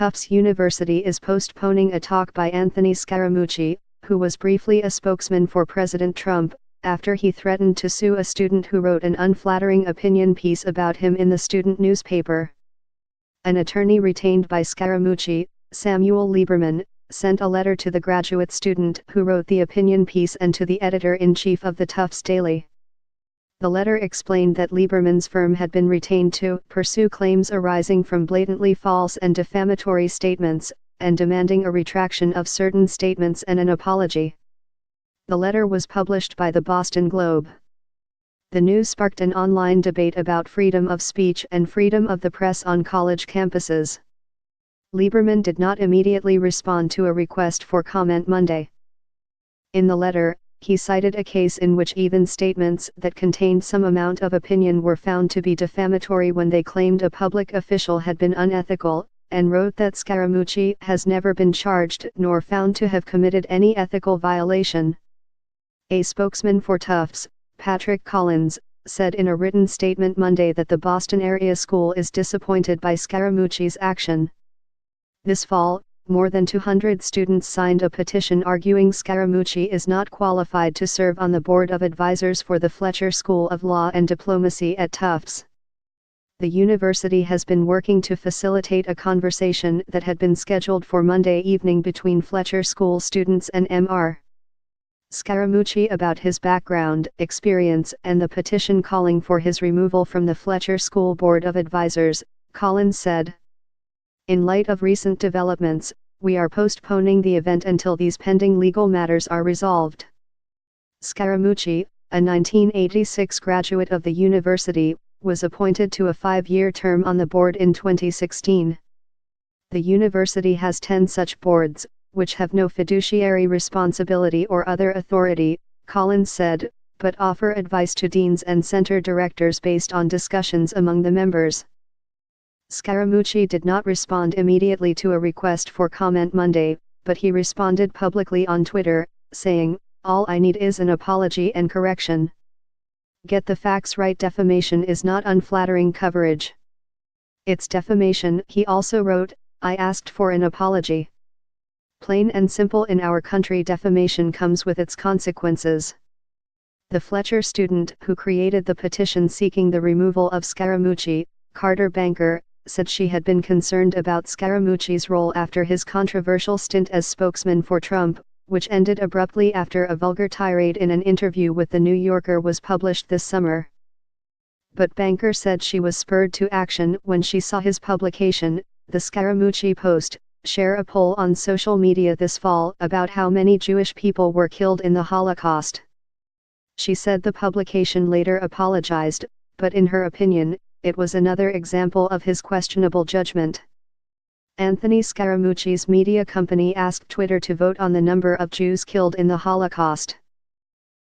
Tufts University is postponing a talk by Anthony Scaramucci, who was briefly a spokesman for President Trump, after he threatened to sue a student who wrote an unflattering opinion piece about him in the student newspaper. An attorney retained by Scaramucci, Samuel Lieberman, sent a letter to the graduate student who wrote the opinion piece and to the editor-in-chief of the Tufts Daily. The letter explained that Lieberman's firm had been retained to pursue claims arising from blatantly false and defamatory statements, and demanding a retraction of certain statements and an apology. The letter was published by the Boston Globe. The news sparked an online debate about freedom of speech and freedom of the press on college campuses. Lieberman did not immediately respond to a request for comment Monday. In the letter, he cited a case in which even statements that contained some amount of opinion were found to be defamatory when they claimed a public official had been unethical, and wrote that Scaramucci has never been charged nor found to have committed any ethical violation. A spokesman for Tufts, Patrick Collins, said in a written statement Monday that the Boston area school is disappointed by Scaramucci's action. This fall, more than 200 students signed a petition arguing Scaramucci is not qualified to serve on the board of advisors for the Fletcher School of Law and Diplomacy at Tufts. The university has been working to facilitate a conversation that had been scheduled for Monday evening between Fletcher School students and Mr. Scaramucci about his background, experience, and the petition calling for his removal from the Fletcher School Board of Advisors, Collins said. In light of recent developments, we are postponing the event until these pending legal matters are resolved. Scaramucci, a 1986 graduate of the university, was appointed to a 5-year term on the board in 2016. The university has 10 such boards, which have no fiduciary responsibility or other authority, Collins said, but offer advice to deans and center directors based on discussions among the members. Scaramucci did not respond immediately to a request for comment Monday, but he responded publicly on Twitter, saying, "All I need is an apology and correction. Get the facts right. Defamation is not unflattering coverage. It's defamation." He also wrote, "I asked for an apology. Plain and simple, in our country defamation comes with its consequences." The Fletcher student who created the petition seeking the removal of Scaramucci, Carter Banker, said she had been concerned about Scaramucci's role after his controversial stint as spokesman for Trump, which ended abruptly after a vulgar tirade in an interview with The New Yorker was published this summer. But Banker said she was spurred to action when she saw his publication, The Scaramucci Post, share a poll on social media this fall about how many Jewish people were killed in the Holocaust. She said the publication later apologized, but in her opinion, it was another example of his questionable judgment. Anthony Scaramucci's media company asked Twitter to vote on the number of Jews killed in the Holocaust.